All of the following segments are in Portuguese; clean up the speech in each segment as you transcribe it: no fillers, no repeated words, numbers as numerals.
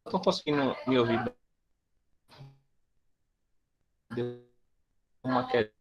Estão conseguindo me ouvir? Deu uma queda.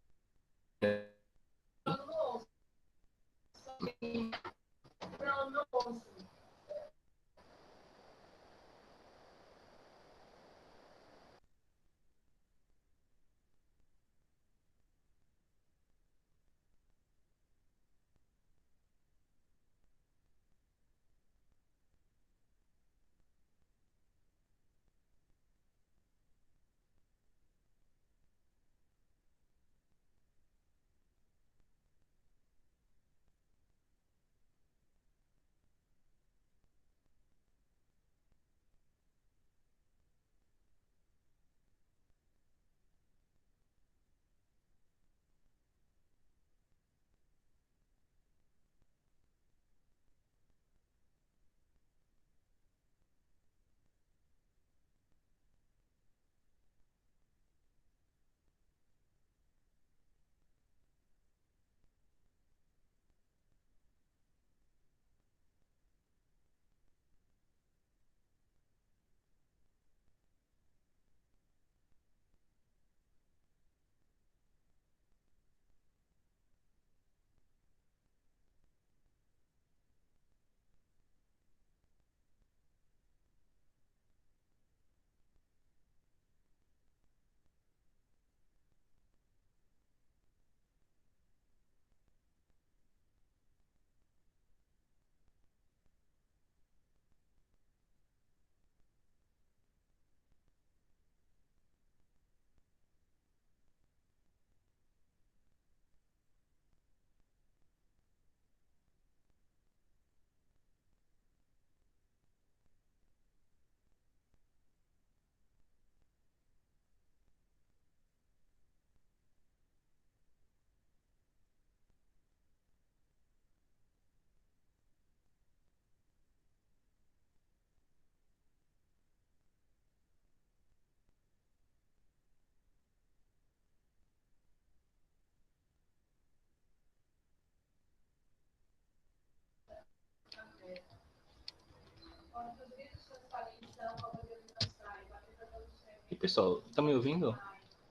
E pessoal, tá me ouvindo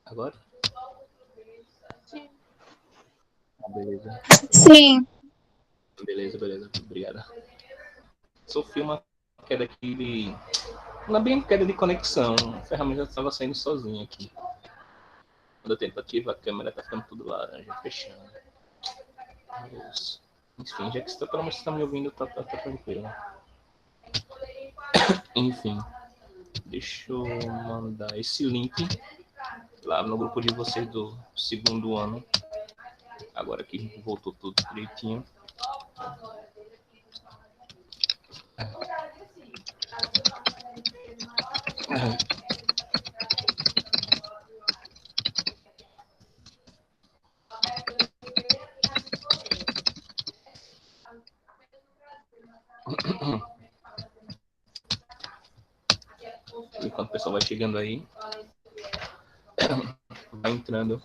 agora? Ah, beleza. Sim. Beleza, beleza. Obrigado. Sofri uma queda aqui de. Não é bem queda de conexão. A ferramenta estava saindo sozinha aqui. Quando eu tento ativar a câmera, tá ficando tudo laranja, fechando. Mas, enfim, já que você tá, pelo menos você tá me ouvindo, tá tranquilo. Enfim, deixa eu mandar esse link lá no grupo de vocês do segundo ano. Agora que voltou tudo direitinho. Enquanto o pessoal vai chegando aí, vai entrando.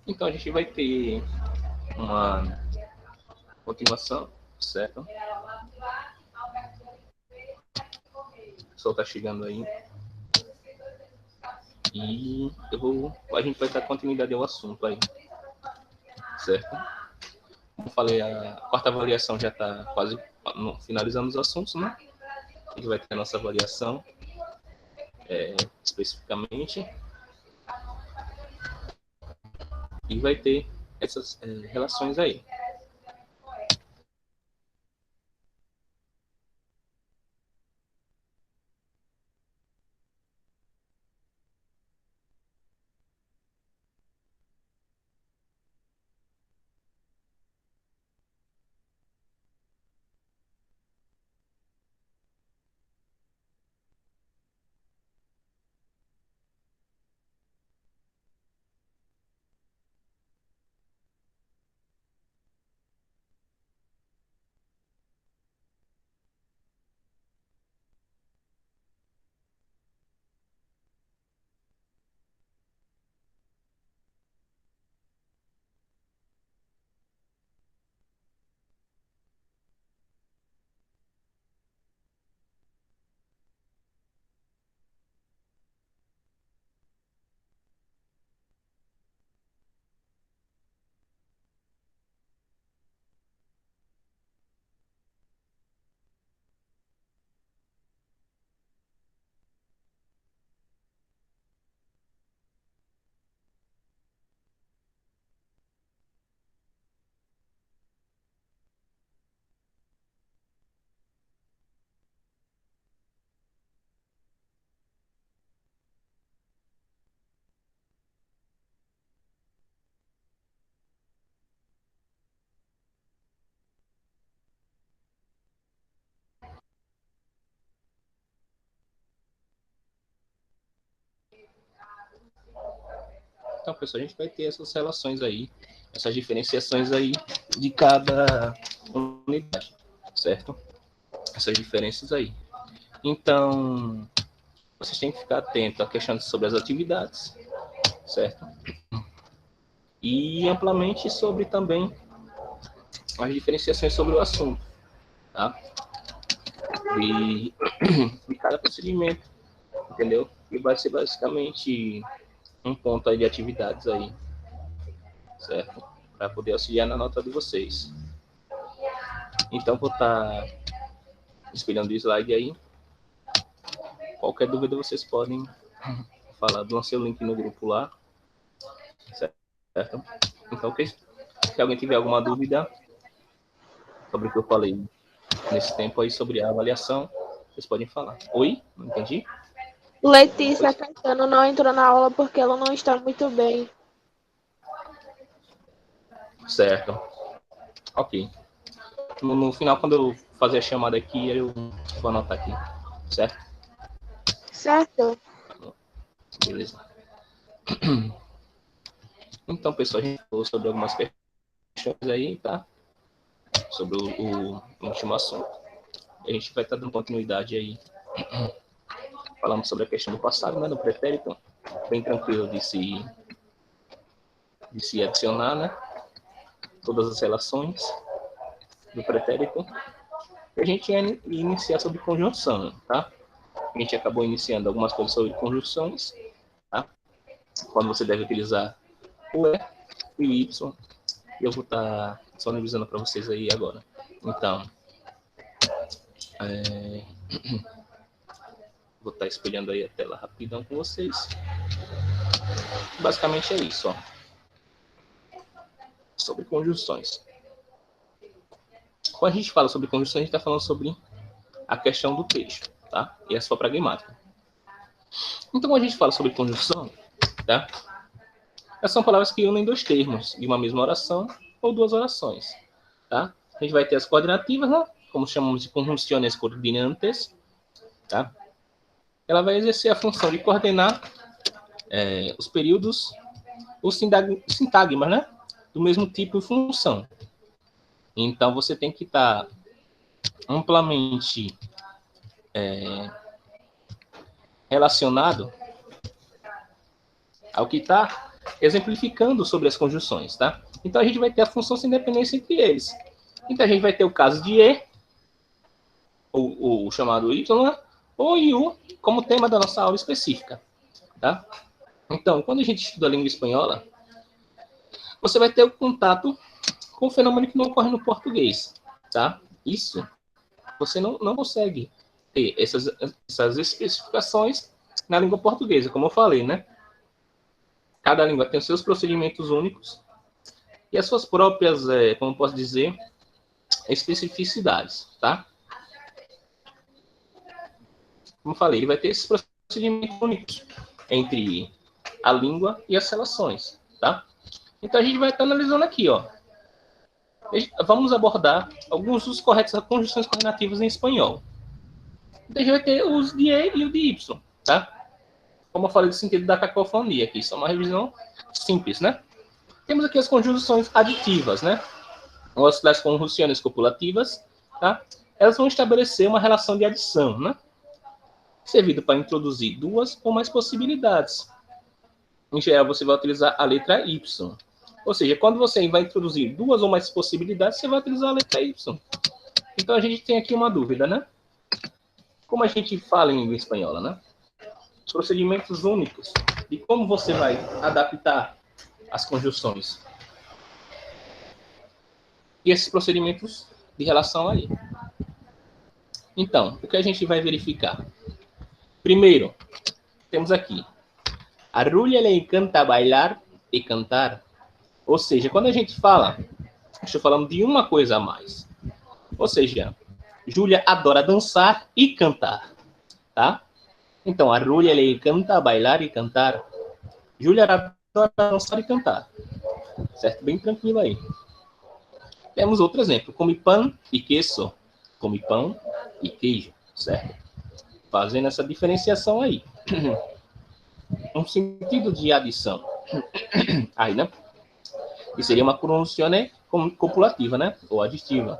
Então a gente vai ter uma continuação, certo? O pessoal tá chegando aí. E a gente vai dar continuidade ao assunto aí, certo? Como eu falei, a quarta avaliação já está quase finalizando os assuntos, né? A gente vai ter a nossa avaliação especificamente e vai ter essas relações aí. Então, pessoal, a gente vai ter essas relações aí, essas diferenciações aí de cada unidade, certo? Essas diferenças aí. Então, vocês têm que ficar atentos à questão sobre as atividades, certo? E amplamente sobre também as diferenciações sobre o assunto, tá? De cada procedimento, entendeu? E vai ser basicamente um ponto aí de atividades aí, certo? Para poder auxiliar na nota de vocês. Então, vou estar espelhando o slide aí. Qualquer dúvida vocês podem falar. Lancei o link no grupo lá, certo? Então, se alguém tiver alguma dúvida sobre o que eu falei nesse tempo aí sobre a avaliação, vocês podem falar. Oi? Não entendi? Letícia Caetano não entrou na aula porque ela não está muito bem. Certo. Ok. No final, quando eu fazer a chamada aqui, eu vou anotar aqui. Certo? Certo? Beleza. Então, pessoal, a gente falou sobre algumas questões aí, tá? Sobre o último assunto. A gente vai estar dando continuidade aí. Falamos sobre a questão do passado, né? Do pretérito. Bem tranquilo de se adicionar, né? Todas as relações do pretérito. A gente ia iniciar sobre conjunção, tá? A gente acabou iniciando algumas coisas sobre conjunções, tá? Quando você deve utilizar o E e o Y. E eu vou estar disponibilizando para vocês aí agora. Então, vou estar espelhando aí a tela rapidão com vocês. Basicamente é isso, ó. Sobre conjunções. Quando a gente fala sobre conjunções, a gente está falando sobre a questão do texto, tá? E a sua pragmática. Então, quando a gente fala sobre conjunção, tá? Essas são palavras que unem dois termos de uma mesma oração ou duas orações, tá? A gente vai ter as coordenativas, né? Como chamamos de conjunções coordinantes, tá? Ela vai exercer a função de coordenar os períodos, os sintagmas, né? Do mesmo tipo e função. Então, você tem que estar amplamente relacionado ao que está exemplificando sobre as conjunções, tá? Então, a gente vai ter a função sem independência entre eles. Então, a gente vai ter o caso de E, o chamado Y, né? Ou U, como tema da nossa aula específica, tá? Então, quando a gente estuda a língua espanhola, você vai ter o contato com um fenômeno que não ocorre no português, tá? Isso, você não consegue ter essas especificações na língua portuguesa, como eu falei, né? Cada língua tem os seus procedimentos únicos e as suas próprias, como posso dizer, especificidades, tá? Como eu falei, ele vai ter esses procedimentos únicos entre a língua e as relações, tá? Então a gente vai estar analisando aqui, ó. Vamos abordar alguns dos corretos conjunções coordenativas em espanhol. Então a gente vai ter o uso de E e o de Y, tá? Como eu falei do sentido da cacofonia aqui, isso é uma revisão simples, né? Temos aqui as conjunções aditivas, né? As conjunções copulativas, tá? Elas vão estabelecer uma relação de adição, né? Servido para introduzir duas ou mais possibilidades. Em geral, você vai utilizar a letra Y. Ou seja, quando você vai introduzir duas ou mais possibilidades, você vai utilizar a letra Y. Então, a gente tem aqui uma dúvida, né? Como a gente fala em língua espanhola, né? Os procedimentos únicos de como você vai adaptar as conjunções. E esses procedimentos de relação aí. Então, o que a gente vai verificar? Primeiro, temos aqui. A Rúlia le encanta bailar e cantar. Ou seja, quando a gente fala, estou falando de uma coisa a mais. Ou seja, Júlia adora dançar e cantar, tá? Então, a Júlia le encanta bailar e cantar. Júlia adora dançar e cantar. Certo? Bem tranquilo aí. Temos outro exemplo. Come pão e queijo. Come pão e queijo, certo? Fazendo essa diferenciação aí. Um sentido de adição. Aí, né? E seria uma conjunção copulativa, né? Ou aditiva.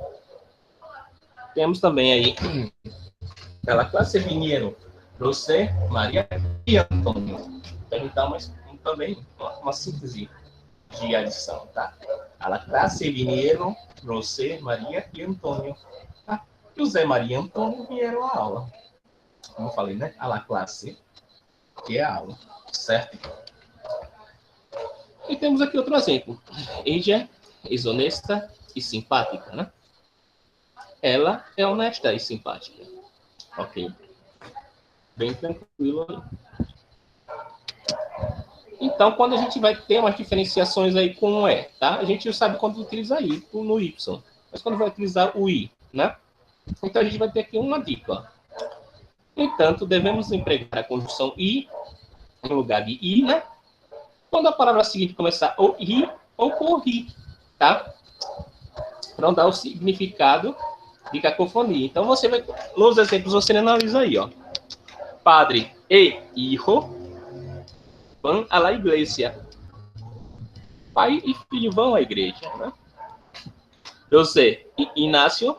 Temos também aí aquela classe vinieron José, Maria e Antônio. Então, também uma síntese de adição, tá? A la classe vinieron José, Maria e Antônio. Tá? José, Maria e Antônio vieram à aula. Como eu falei, né? A la classe, que é a aula, certo? E temos aqui outro exemplo. Ella é honesta e simpática, né? Ela é honesta e simpática. Ok. Bem tranquilo aí. Então, quando a gente vai ter umas diferenciações aí com o E, tá? A gente sabe quando utilizar I no Y. Mas quando vai utilizar o I, né? Então, a gente vai ter aqui uma dica. No entanto, devemos empregar a conjunção I no lugar de I, né? Quando a palavra seguinte começar ou I ou por I, tá? Para dar o significado de cacofonia. Então, você vai... Nos exemplos, você analisa aí, ó. Padre e hijo van a la iglesia. Pai e filho vão à igreja, né? José e Inácio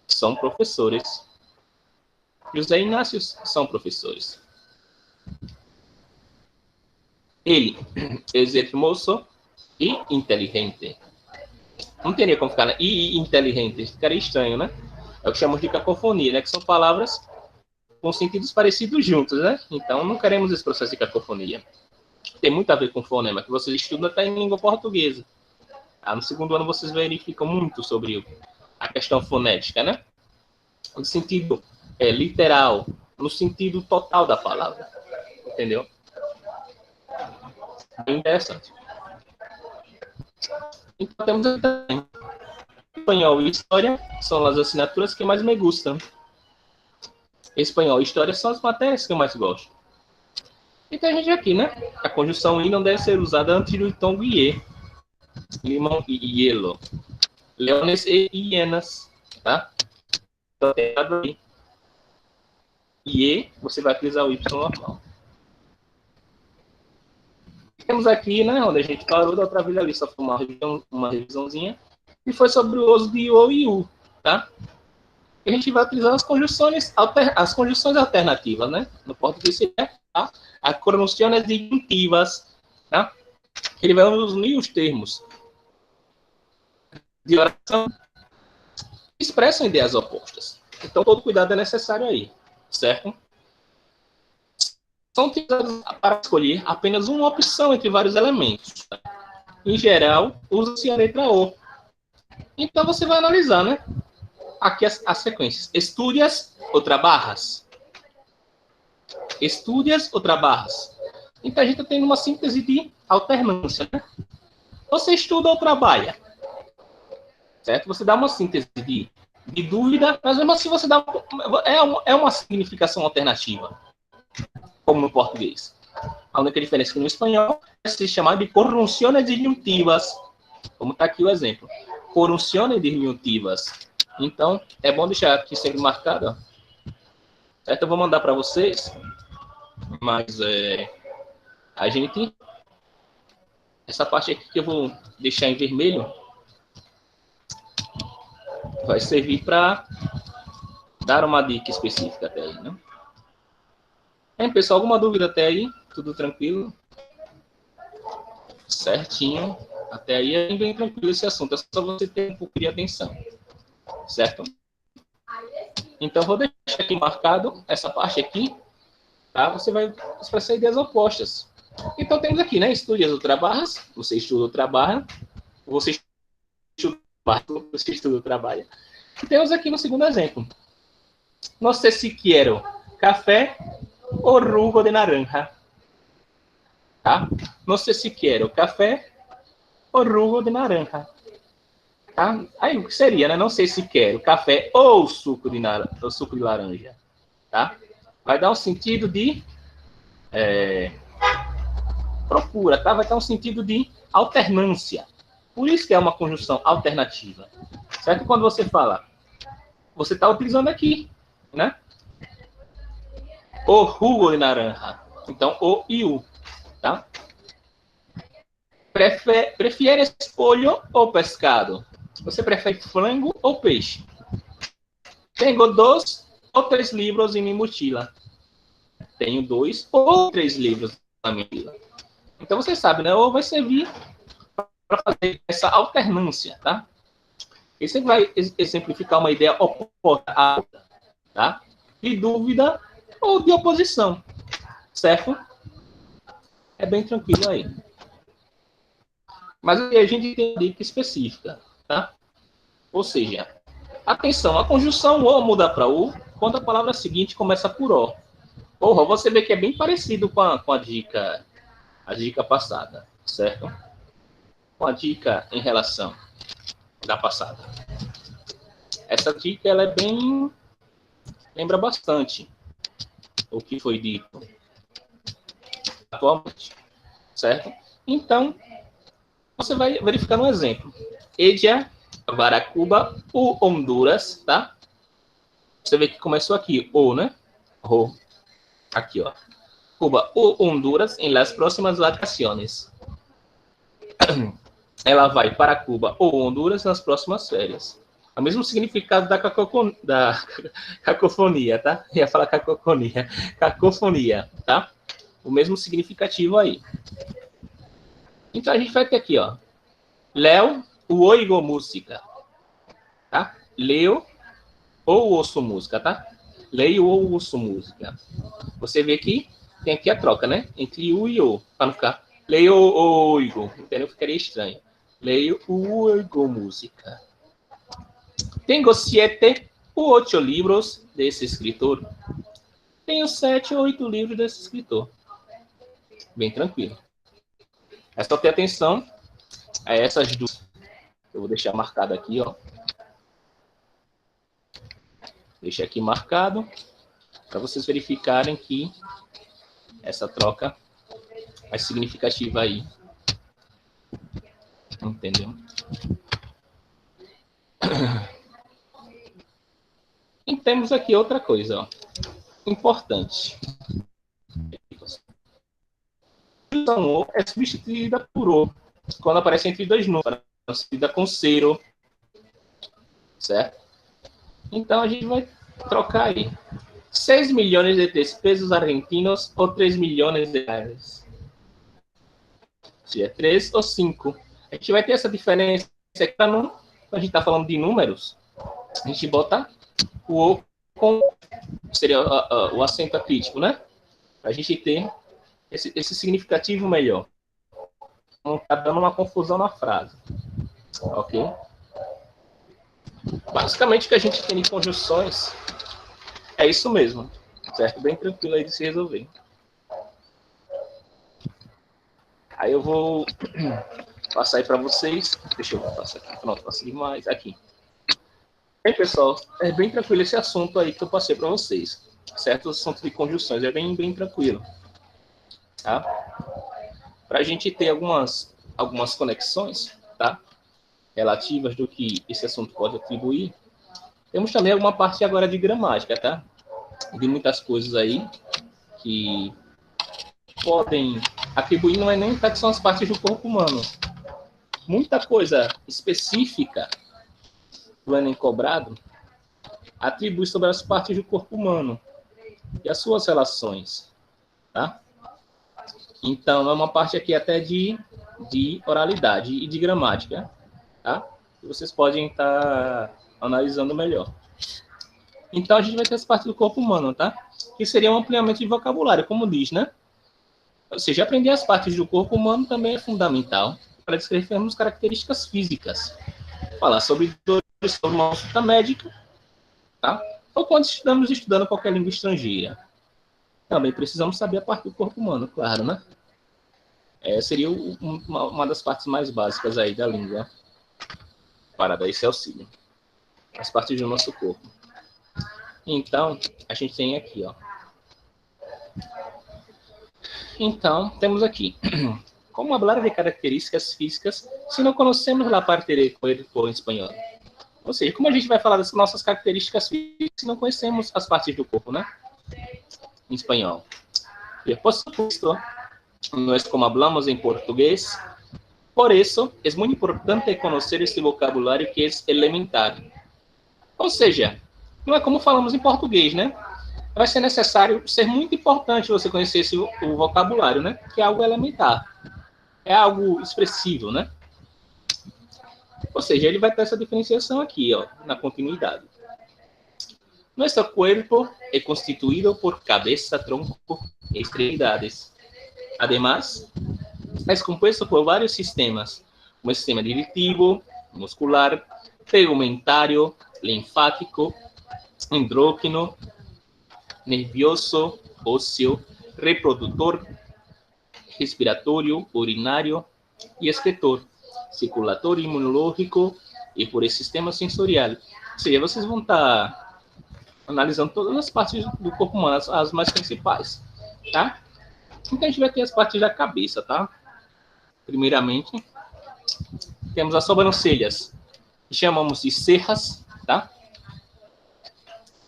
são professores. José e Inácio são professores. Ele é hermoso e inteligente. Não teria como ficar, né? E inteligente, ficaria estranho, né? É o que chamamos de cacofonia, né? Que são palavras com sentidos parecidos juntos, né? Então, não queremos esse processo de cacofonia. Tem muito a ver com fonema, que vocês estudam até em língua portuguesa. No segundo ano, vocês verificam muito sobre a questão fonética, né? No sentido literal, no sentido total da palavra. Entendeu? Bem interessante. Então, temos também espanhol e história, são as assinaturas que mais me gustam. Espanhol e história são as matérias que eu mais gosto. Então, a gente aqui, né? A conjunção I não deve ser usada antes do tom IE. Limão e hielo. Leones e hienas, tá? Então, tem aí. E você vai utilizar o Y normal. Temos aqui, né, onde a gente parou da outra vez ali, só foi uma revisãozinha, e foi sobre o uso de O e U, tá? E a gente vai utilizar as conjunções alternativas, né? No português seria, tá? As conjunções disjuntivas, tá? Ele vai unir os termos de oração que expressam ideias opostas. Então, todo cuidado é necessário aí, certo? São utilizados para escolher apenas uma opção entre vários elementos. Em geral, usa-se a letra O. Então, você vai analisar, né? Aqui as sequências. Estudias ou trabalhas? Estudias ou trabalhas? Então, a gente está tendo uma síntese de alternância, né? Você estuda ou trabalha? Certo? Você dá uma síntese de dúvida, mas mesmo assim você dá... É uma significação alternativa, como no português. A única diferença é que no espanhol é se chamar de conjunções disjuntivas, como está aqui o exemplo. Conjunções disjuntivas. Então, é bom deixar aqui sempre marcado. Ó. Certo? Eu vou mandar para vocês, mas a gente... Essa parte aqui que eu vou deixar em vermelho vai servir para dar uma dica específica até aí, né? Pessoal, alguma dúvida até aí? Tudo tranquilo? Certinho. Até aí é bem tranquilo esse assunto. É só você ter um pouco de atenção. Certo? Então, vou deixar aqui marcado essa parte aqui. Tá? Você vai expressar ideias opostas. Então, temos aqui, né? Estudias ou trabalhas. Você estuda ou trabalha. Você estuda ou trabalha. E temos aqui no segundo exemplo. No sé si quiero café o jugo de naranja. Tá? No sé si quiero café o jugo de naranja. Tá? Aí o que seria, né? Não sei se quero café ou suco de laranja. Tá? Vai dar um sentido de procura, tá? Vai dar um sentido de alternância. Por isso que é uma conjunção alternativa. Certo? Quando você fala, você está utilizando aqui, né? O jugo de naranja. Então, o e o, tá? Prefieres pollo ou pescado? Você prefere frango ou peixe? Tenho 2 ou 3 livros em minha mochila. Tenho 2 ou 3 livros na minha mochila. Então você sabe, né? Ou vai servir para fazer essa alternância, tá? Esse vai exemplificar uma ideia oposta à outra, tá? De dúvida ou de oposição, certo? É bem tranquilo aí. Mas aí a gente tem uma dica específica, tá? Ou seja, atenção, a conjunção O muda para U quando a palavra seguinte começa por O. Porra, você vê que é bem parecido com a dica passada, certo? Com a dica em relação da passada. Essa dica, ela é bem... lembra bastante o que foi dito atualmente, certo? Então, você vai verificar um exemplo. Edia, Baracuba, o Honduras, tá? Você vê que começou aqui, o, né? O. Aqui, ó. Cuba, o Honduras, em las próximas vacaciones. Ela vai para Cuba ou Honduras nas próximas férias. O mesmo significado da cacofonia, tá? Ia falar cacofonia. Cacofonia, tá? O mesmo significativo aí. Então a gente vai ter aqui, ó. Leo, o oigo música. Tá? Leo ou ouço música, tá? Leio ou ouço música. Você vê que tem aqui a troca, né? Entre o e o. Para não ficar leio ou oigo. Entendeu? Ficaria estranho. Leio o oigo música. Tenho 7 ou 8 livros desse escritor. Tenho 7 ou 8 livros desse escritor. Bem tranquilo. É só ter atenção a essas duas. Eu vou deixar marcado aqui, ó. Deixa aqui marcado para vocês verificarem que essa troca é significativa aí. Entendeu? E temos aqui outra coisa, ó, importante. Então, é substituída por O quando aparece entre dois números, substituída com zero, certo? Então a gente vai trocar aí 6 milhões de pesos argentinos ou 3 milhões de reais. Se é 3 ou 5. A gente vai ter essa diferença aqui quando a gente está falando de números. A gente bota o O com seria o acento acrítico, né? Para a gente ter esse significativo melhor. Não está dando uma confusão na frase. Ok? Basicamente, o que a gente tem de conjunções é isso mesmo. Certo? Bem tranquilo aí de se resolver. Aí eu vou passar aí para vocês. Deixa eu passar aqui. Pronto, passei demais. Aqui. Bem, pessoal, é bem tranquilo esse assunto aí que eu passei para vocês. Certo? O assunto de conjunções é bem tranquilo. Tá? Para a gente ter algumas conexões, tá? Relativas do que esse assunto pode atribuir, temos também alguma parte agora de gramática, tá? De muitas coisas aí que podem atribuir, não é nem que são as partes do corpo humano. Muita coisa específica do Enem cobrado atribui sobre as partes do corpo humano e as suas relações, tá? Então, é uma parte aqui até de oralidade e de gramática, tá? Que vocês podem estar analisando melhor. Então, a gente vai ter as partes do corpo humano, tá? Que seria um ampliamento de vocabulário, como diz, né? Ou seja, aprender as partes do corpo humano também é fundamental para descrevermos características físicas. Falar sobre dores, sobre uma consulta médica, tá? Ou quando estamos estudando qualquer língua estrangeira. Também precisamos saber a parte do corpo humano, claro, né? Seria uma das partes mais básicas aí da língua para dar esse auxílio. As partes do nosso corpo. Então, a gente tem aqui, ó. Então, temos aqui. Como falar de características físicas se não conhecemos a parte de corpo em espanhol? Ou seja, como a gente vai falar das nossas características físicas se não conhecemos as partes do corpo, né? Em espanhol. E, por supuesto, no es como hablamos en portugués, Por isso, é muito importante conhecer este vocabulário que é elementar. Ou seja, não é como falamos em português, né? Vai ser necessário, ser muito importante você conhecer o vocabulário, né? Que é algo elementar. É algo expressivo, né? Ou seja, ele vai ter essa diferenciação aqui, ó, na continuidade. Nuestro cuerpo es constituido por cabeza, tronco y extremidades. Además, es compuesto por varios sistemas, como el sistema digestivo, muscular, tegumentario, linfático, endócrino, nervioso, óseo, reproductor, respiratorio, urinario y excretor, circulatorio, inmunológico e por esse sistema sensorial. Ou seja, vocês vão estar analisando todas as partes do corpo humano, as mais principais, tá? Então a gente vai ter as partes da cabeça, tá? Primeiramente, temos as sobrancelhas, que chamamos de cerras, tá?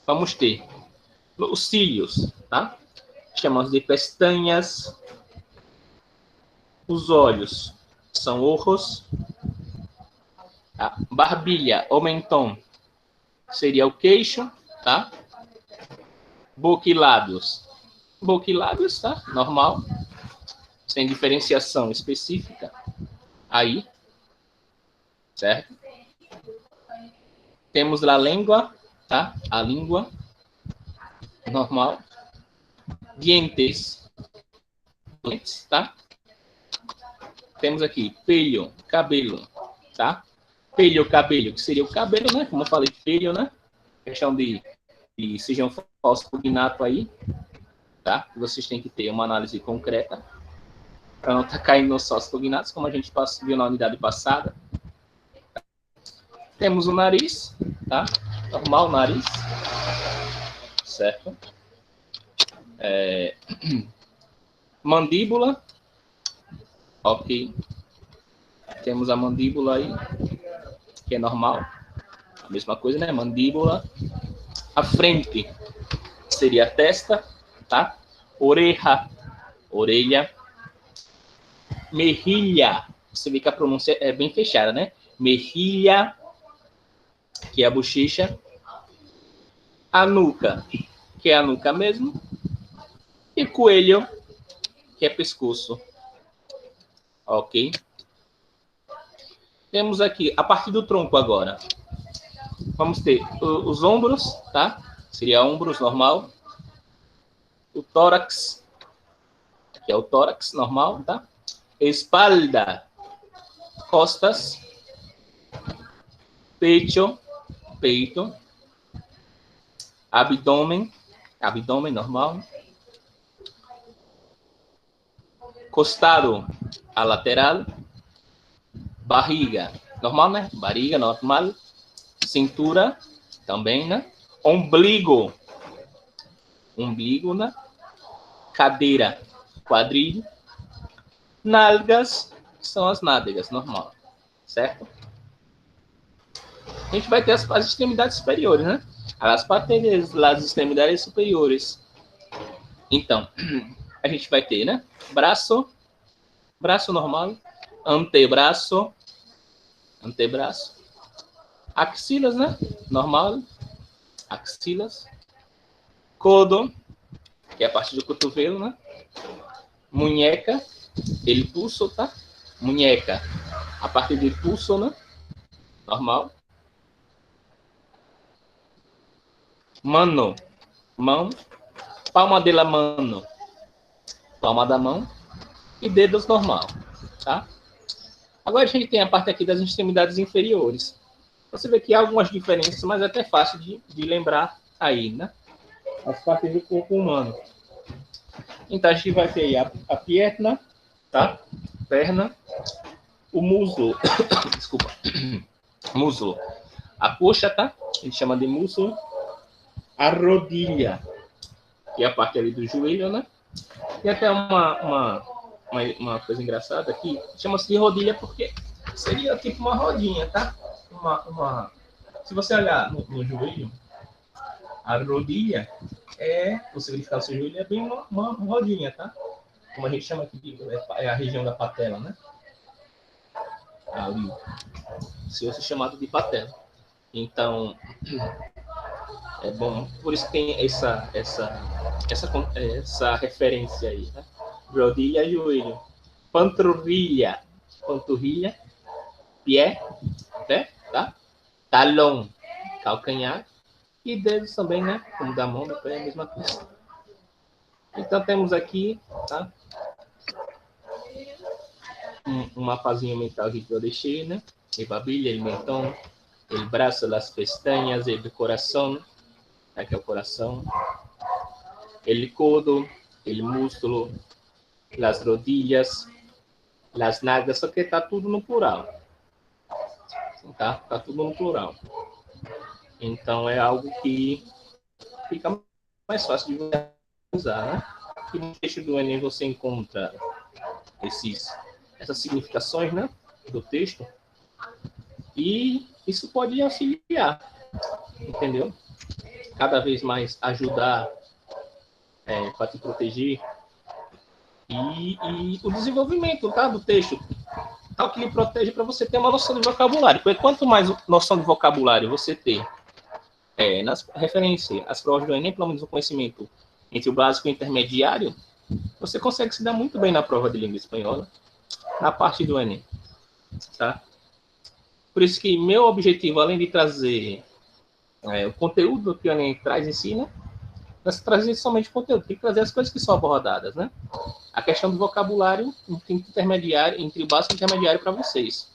Vamos ter os cílios, tá? Chamamos de pestañas. Os olhos são ojos. A barbilha ou mentão seria o queixo, tá? Boca e lábios. Boca e lábios, tá? Normal. Sem diferenciação específica. Aí. Certo? Temos a língua, tá? A língua. Normal. Dientes. Dentes, tá? Temos aqui pelo, cabelo, tá? Pelo, cabelo, que seria o cabelo, né? Como eu falei, pelo, né? Questão de sejam falso cognato aí, tá? Vocês têm que ter uma análise concreta para não estar caindo nos falsos cognatos, como a gente viu na unidade passada. Temos o nariz, tá? Normal, nariz. Certo? Mandíbula. Ok. Temos a mandíbula aí, que é normal. A mesma coisa, né? Mandíbula. A frente seria a testa, tá? Oreja, orelha. Mejilha. Você vê que a pronúncia é bem fechada, né? Mejilha, que é a bochecha. A nuca, que é a nuca mesmo. E coelho, que é pescoço. Ok? Temos aqui, a partir do tronco agora. Vamos ter os ombros, tá? Seria ombros normal. O tórax, que é o tórax normal, tá? Espalda, costas. Peito, peito. Abdômen, abdômen normal. Costado, a lateral. Barriga, normal, né? Barriga, normal. Cintura, também, né? Ombligo, umbigo, né? Cadeira, quadril. Nalgas, são as nádegas, normal. Certo? A gente vai ter as extremidades superiores, né? As partes das extremidades superiores. Então, a gente vai ter, né? Braço normal. Antebraço. Axilas, né? Normal. Axilas. Codo, que é a parte do cotovelo, né? Munheca, ele pulso, tá? Munheca, a parte do pulso, né? Normal. Mano, mão. Palma de la mano, palma da mão. E dedos normal, tá? Agora a gente tem a parte aqui das extremidades inferiores. Você vê que há algumas diferenças, mas é até fácil de lembrar aí, né? As partes do corpo humano. Então a gente vai ter aí a perna, tá? Perna. O muslo. Desculpa. Muslo. A coxa, tá? A gente chama de muslo. A rodilha, que é a parte ali do joelho, né? E até uma coisa engraçada aqui, chama-se de rodilha porque seria tipo uma rodinha, tá? Se você olhar no joelho, a rodilha você verificar o seu joelho, é bem uma rodinha, tá? Como a gente chama aqui, é a região da patela, né? ali, se fosse chamado de patela. Então, é bom, por isso que tem essa referência aí, né? Rodilha, joelho. Panturrilha, pé, tá? Talão, calcanhar. E dedos também, né? Como da mão, do pé, é a mesma coisa. Então, temos aqui, tá? Um mapazinho mental que eu deixei, né? El babilha, el mentón, el braço, las pestañas, el coração, aqui é o coração, el codo, el músculo, las rodillas, las nalgas, só que tá tudo no plural. Tá? Tá tudo no plural. Então é algo que fica mais fácil de usar, né? E no texto do Enem você encontra essas significações, né? Do texto. E isso pode auxiliar, entendeu? Cada vez mais ajudar para te proteger e o desenvolvimento, tá, do texto, tal que lhe protege para você ter uma noção de vocabulário. Porque quanto mais noção de vocabulário você ter nas referências, as provas do Enem, pelo menos o conhecimento entre o básico e o intermediário, você consegue se dar muito bem na prova de língua espanhola, na parte do Enem, tá? Por isso que meu objetivo, além de trazer o conteúdo que o Enem traz em si, né? Não é trazer somente conteúdo, tem que trazer as coisas que são abordadas, né? A questão do vocabulário intermediário, entre o básico e intermediário para vocês.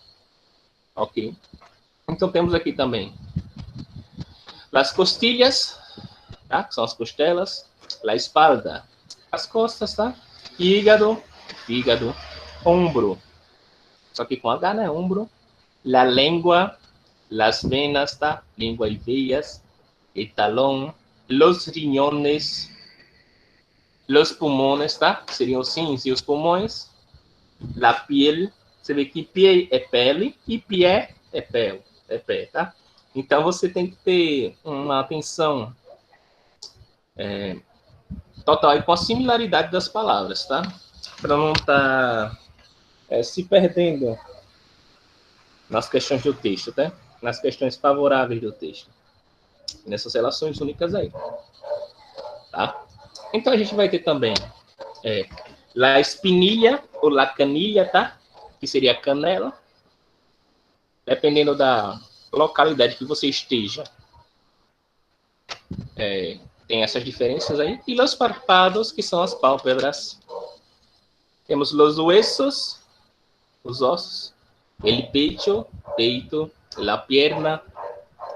Ok? Então temos aqui também as costilhas, tá? Que são as costelas, a espalda, as costas, tá? Fígado, ombro, só que com H, né? Ombro, la lengua, las venas, tá? Língua e veias, el talón, los riñones, los pulmones, tá? Que seriam os rins e os pulmões, la piel, você vê que pie é pele e pé é pé, tá? Então você tem que ter uma atenção total aí com a similaridade das palavras, tá? Para não estar se perdendo nas questões do texto, tá? Nas questões favoráveis do texto. Nessas relações únicas aí, tá? Então a gente vai ter também la espinilha ou la canilha, tá? Que seria a canela. Dependendo da localidade que você esteja, tem essas diferenças aí. E los párpados, que são as pálpebras. Temos los huesos, os ossos. El pecho, peito. La pierna,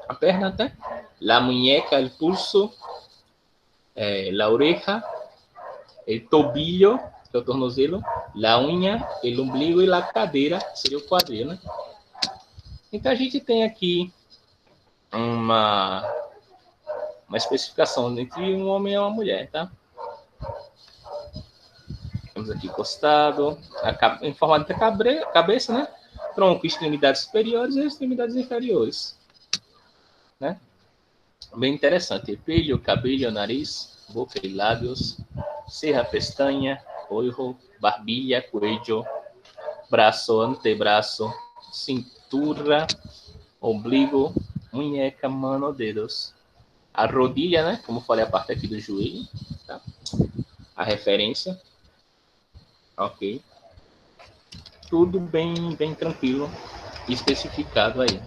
a perna, tá? La muñeca, el pulso. La oreja. El tobillo, que é o tornozelo. La unha, el umbligo e la cadeira, que seria o quadril, né? Então a gente tem aqui uma especificação entre um homem e uma mulher, tá? Temos aqui costado, em formato de cabeça, né? Tronco, extremidades superiores e extremidades inferiores, né? Bem interessante. Pelo, cabelo, nariz, boca e lábios, cerra, pestaña, olho, barbilha, cuello, braço, antebraço, cintura, ombligo, muñeca, mano, dedos. A rodilha, né? Como falei, a parte aqui do joelho, tá? A referência. Ok. Tudo bem tranquilo, especificado aí.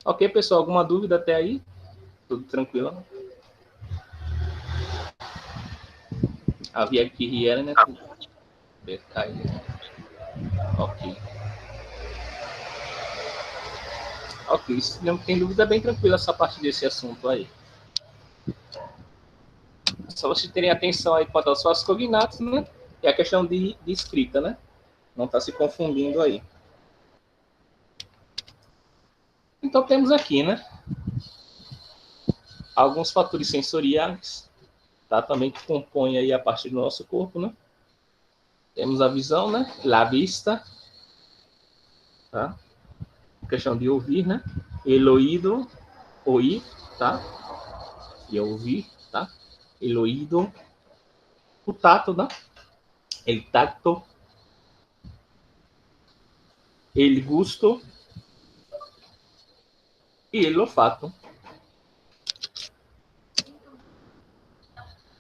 Ok, pessoal, alguma dúvida até aí? Tudo tranquilo? Havia aqui riera, né? Ok. Ok, se não tem dúvida, bem tranquila essa parte desse assunto aí. Só vocês terem atenção aí quanto às suas cognatas, né? E a questão de escrita, né? Não está se confundindo aí. Então temos aqui, né? Alguns fatores sensoriais, tá? Também que compõem aí a parte do nosso corpo, né? Temos a visão, né? La vista, tá? Questão de ouvir, né? El oído, oír, tá? E ouvir, tá? El oído, o tato, né? El tacto, el gusto e el olfato.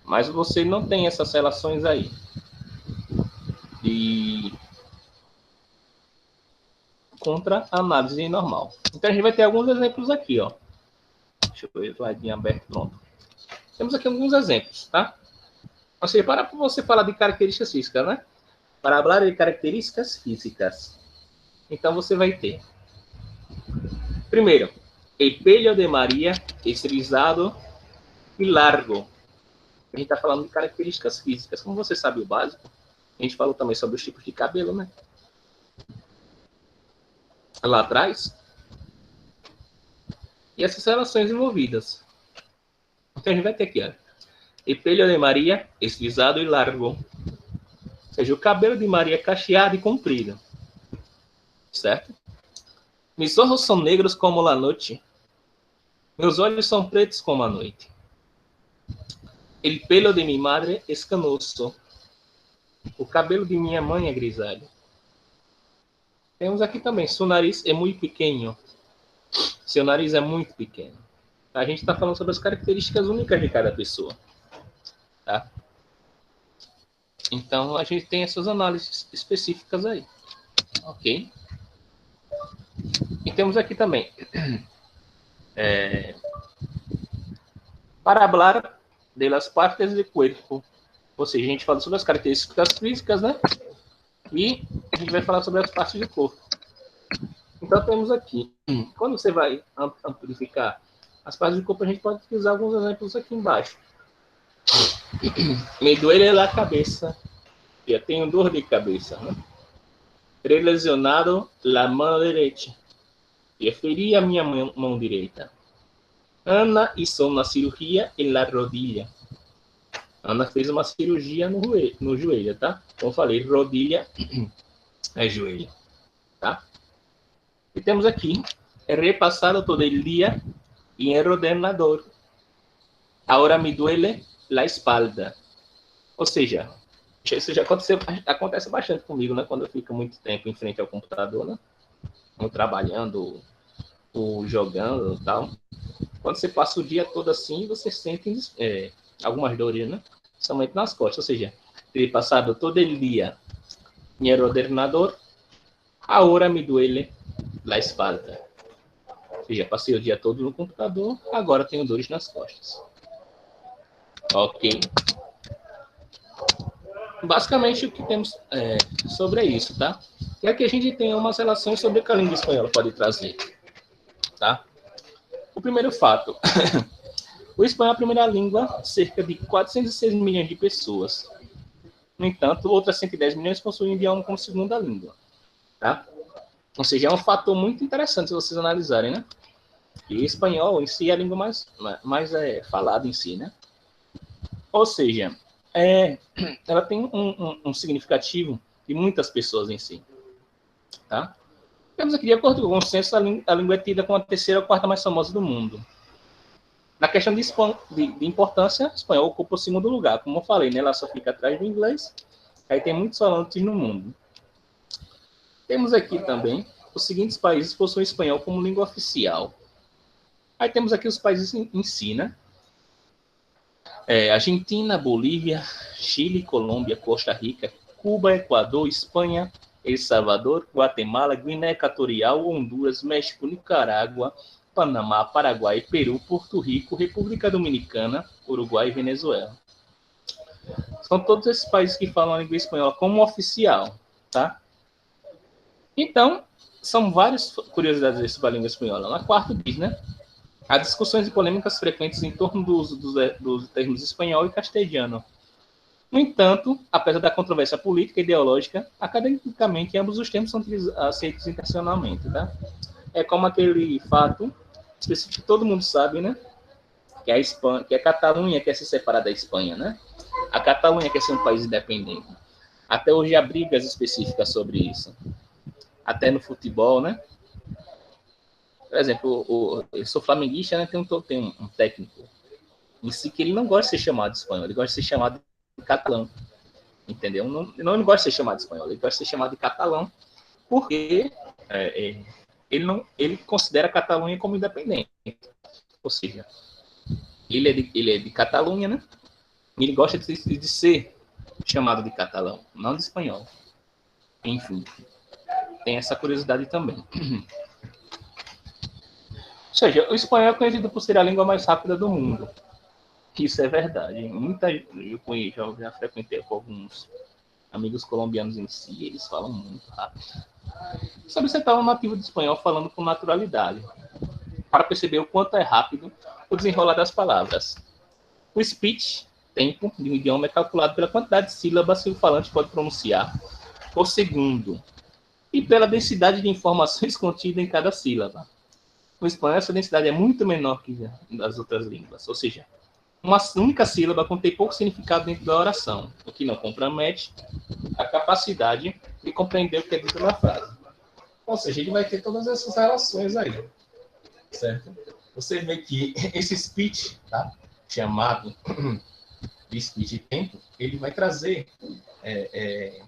Mas você não tem essas relações aí de contra a análise normal. Então a gente vai ter alguns exemplos aqui, ó. Deixa eu ver o slide aberto, pronto. Temos aqui alguns exemplos, tá? Ou seja, para você falar de características físicas, né? Para falar de características físicas. Então você vai ter. Primeiro, el pelo de Maria es rizado e largo. A gente está falando de características físicas. Como você sabe o básico, a gente falou também sobre os tipos de cabelo, né? Lá atrás. E essas relações envolvidas. Então a gente vai ter aqui, ó. El pelo de Maria es rizado e largo. Ou seja, o cabelo de Maria é cacheado e comprido. Certo? Mis ojos são negros como a noite. Meus olhos são pretos como a noite. El pelo de mi madre es canoso. O cabelo de minha mãe é grisalho. Temos aqui também, seu nariz é muito pequeno. Seu nariz é muito pequeno. A gente está falando sobre as características únicas de cada pessoa. Tá? Então, a gente tem essas análises específicas aí. Ok? E temos aqui também. Para falar de las partes do corpo. Ou seja, a gente fala sobre as características físicas, né? E a gente vai falar sobre as partes do corpo. Então, temos aqui. Quando você vai amplificar as partes do corpo, a gente pode utilizar alguns exemplos aqui embaixo. Me duele a cabeça. Eu tenho dor de cabeça. Né? He lesionado la mano derecha. Eu feri a minha mão direita. Ana hizo uma cirurgia em la rodilha. Ana fez uma cirurgia no joelho, tá? Como eu falei, rodilha é joelho, tá? E temos aqui, repassado todo el día en el ordenador. Ahora me duele la espalda. Ou seja, isso já acontece bastante comigo, né? Quando eu fico muito tempo em frente ao computador, né? Ou trabalhando, ou jogando e tal. Quando você passa o dia todo assim, você sente algumas dores, né? Somente nas costas. Ou seja, ter passado todo o dia em el ordenador, ahora me duele la espalda. Ou seja, passei o dia todo no computador, agora tenho dores nas costas. Ok. Basicamente, o que temos sobre isso, tá? E aqui a gente tem umas relações sobre o que a língua espanhola pode trazer, tá? O primeiro fato. O espanhol é a primeira língua, cerca de 406 milhões de pessoas. No entanto, outras 110 milhões possuem o idioma como segunda língua, tá? Ou seja, é um fator muito interessante se vocês analisarem, né? E espanhol em si é a língua mais falada em si, né? Ou seja, ela tem um significativo de muitas pessoas em si, tá? Temos aqui, de acordo com o consenso, a língua é tida como a terceira ou quarta mais famosa do mundo. Na questão de importância, o espanhol ocupa o segundo lugar. Como eu falei, né? Ela só fica atrás do inglês. Aí tem muitos falantes no mundo. Temos aqui também os seguintes países possuem espanhol como língua oficial. Aí temos aqui os países em si, né? Argentina, Bolívia, Chile, Colômbia, Costa Rica, Cuba, Equador, Espanha, El Salvador, Guatemala, Guiné Equatorial, Honduras, México, Nicarágua, Panamá, Paraguai, Peru, Porto Rico, República Dominicana, Uruguai e Venezuela. São todos esses países que falam a língua espanhola como oficial, tá? Então, são várias curiosidades sobre a língua espanhola. Na quarta diz, né? Há discussões e polêmicas frequentes em torno do uso dos termos espanhol e castelhano. No entanto, apesar da controvérsia política e ideológica, academicamente ambos os termos são aceitos internacionalmente, tá? É como aquele fato específico que todo mundo sabe, né? Que a Catalunha quer se separar da Espanha, né? A Catalunha quer ser um país independente. Até hoje há brigas específicas sobre isso. Até no futebol, né? Por exemplo, eu sou flamenguista, né? Tem um técnico em si que ele não gosta de ser chamado de espanhol, ele gosta de ser chamado de catalão. Entendeu? Não gosta de ser chamado de espanhol, ele gosta de ser chamado de catalão, porque é, é, ele considera a Catalunha como independente. Ou seja, ele é de Catalunha, né? E ele gosta de ser chamado de catalão, não de espanhol. Enfim, tem essa curiosidade também. Ou seja, o espanhol é conhecido por ser a língua mais rápida do mundo. Isso é verdade. Já frequentei com alguns amigos colombianos em si, eles falam muito rápido. Sabe, você está um nativo de espanhol falando com naturalidade, para perceber o quanto é rápido o desenrolar das palavras. O speech, tempo de um idioma, é calculado pela quantidade de sílabas que o falante pode pronunciar por segundo e pela densidade de informações contidas em cada sílaba. No espanhol, essa densidade é muito menor que das outras línguas, ou seja, uma única sílaba contém pouco significado dentro da oração, o que não compromete a capacidade de compreender o que é dito na frase. Ou seja, ele vai ter todas essas relações aí, certo? Você vê que esse speech, tá? Chamado de speech de tempo, ele vai trazer é, é,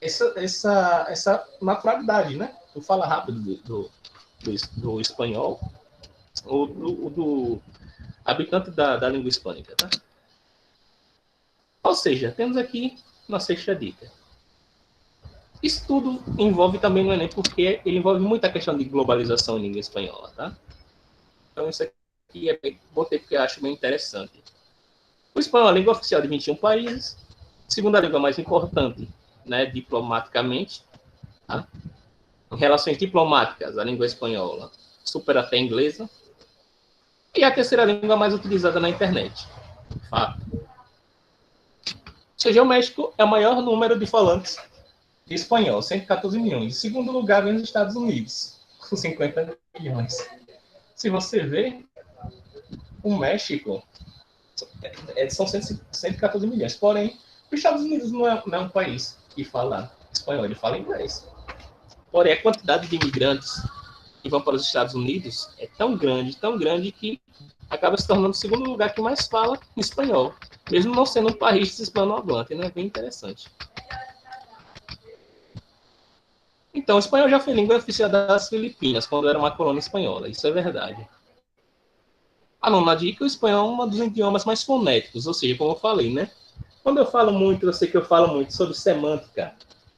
essa naturalidade, né? Tu fala rápido do espanhol, ou do habitante da língua hispânica, tá? Ou seja, temos aqui uma sexta dica. Isso tudo envolve também no Enem, porque ele envolve muita questão de globalização em língua espanhola, tá? Então isso aqui botei porque eu acho bem interessante. O espanhol é a língua oficial de 21 países, segunda língua mais importante, né, diplomaticamente, tá? Em relações diplomáticas, a língua espanhola supera até a inglesa, e a terceira língua mais utilizada na internet. Fato. Ou seja, o México é o maior número de falantes de espanhol, 114 milhões. Em segundo lugar, vem os Estados Unidos, com 50 milhões. Se você ver, o México são 114 milhões. Porém, os Estados Unidos não é um país que fala espanhol, ele fala inglês. Porém, a quantidade de imigrantes que vão para os Estados Unidos é tão grande que acaba se tornando o segundo lugar que mais fala espanhol, mesmo não sendo um país hispanohablante, né? Bem interessante. Então, o espanhol já foi língua oficial das Filipinas, quando era uma colônia espanhola, isso é verdade. A nona dica, o espanhol é um dos idiomas mais fonéticos, ou seja, como eu falei, né? Quando eu falo muito, eu sei que eu falo muito sobre semântica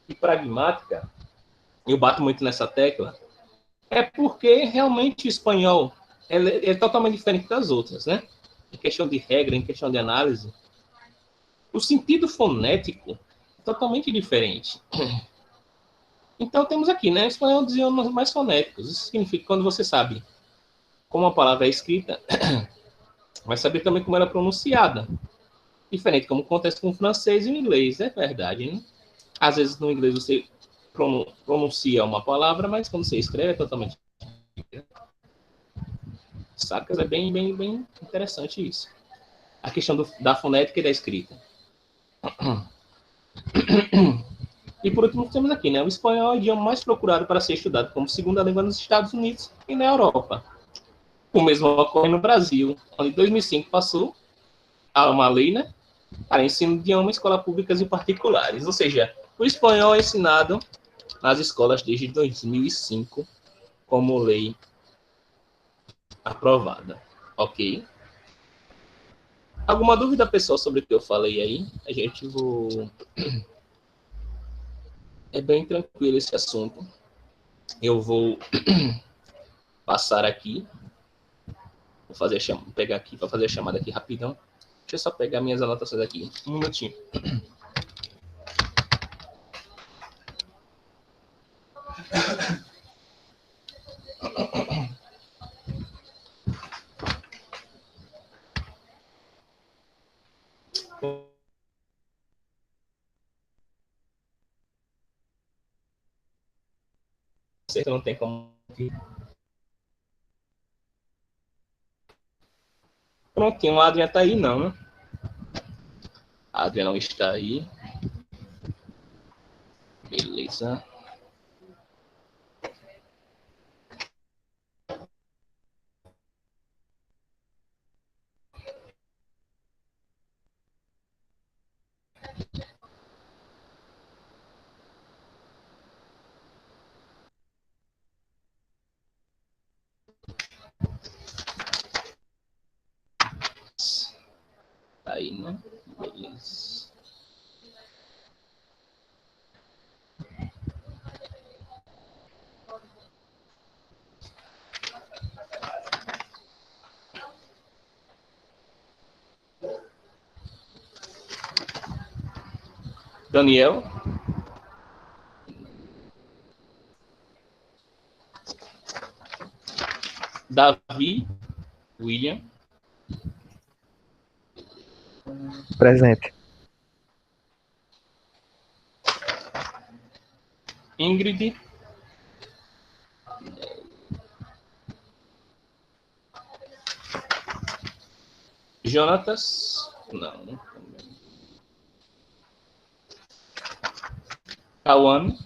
e pragmática, eu bato muito nessa tecla, é porque realmente o espanhol é totalmente diferente das outras, né? Em questão de regra, em questão de análise, o sentido fonético é totalmente diferente. Então temos aqui, né? O espanhol é um dos idiomas mais fonéticos. Isso significa que quando você sabe como a palavra é escrita, vai saber também como ela é pronunciada. Diferente como acontece com o francês e o inglês, é verdade, né? Às vezes no inglês você pronuncia uma palavra, mas quando você escreve é totalmente diferente. Sacas? É bem interessante isso. A questão da fonética e da escrita. E por último, temos aqui, né? O espanhol é o idioma mais procurado para ser estudado como segunda língua nos Estados Unidos e na Europa. O mesmo ocorre no Brasil, onde em 2005 passou a uma lei, né? Para ensino de idioma em escolas públicas e particulares. Ou seja, o espanhol é ensinado nas escolas desde 2005 como lei aprovada. Ok? Alguma dúvida, pessoal, sobre o que eu falei aí? A gente vou... É bem tranquilo esse assunto. Eu vou passar aqui. Vou fazer pegar aqui para fazer a chamada aqui rapidão. Deixa eu só pegar minhas anotações aqui. Um minutinho. Você não tem como. Prontinho, a Adriana tá aí, não, né? A Adriana não está aí. Beleza. Aí, né? Beleza. Daniel. Davi. William. Presente. Ingrid. Jonatas. Não. Cauane.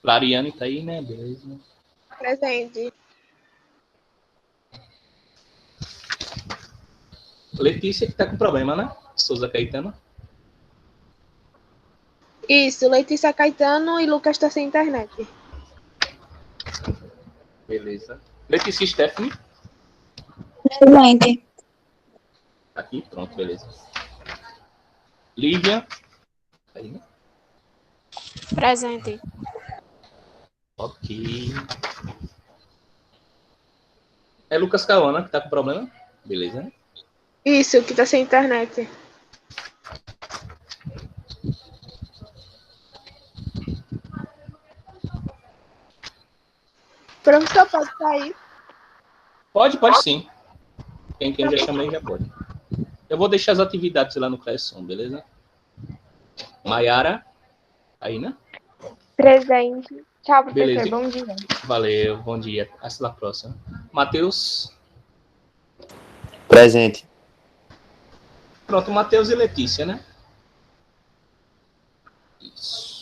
Lariane tá aí, né? Beleza. Presente. Letícia que tá com problema, né? Souza Caetano. Isso, Letícia Caetano e Lucas tá sem internet. Beleza. Letícia Stephanie. Presente. Aqui, pronto, beleza. Lívia. Aí, né? Presente. Ok. É Lucas Cauana que tá com problema. Beleza. Isso, que tá sem internet. Professor, pode sair? Pode sim. Quem já chamei já pode. Eu vou deixar as atividades lá no Classroom, beleza? Maiara. Aí, né? Presente. Tchau, professor. Beleza. Bom dia. Valeu, bom dia. Até a próxima. Matheus. Presente. Pronto, Matheus e Letícia, né? Isso.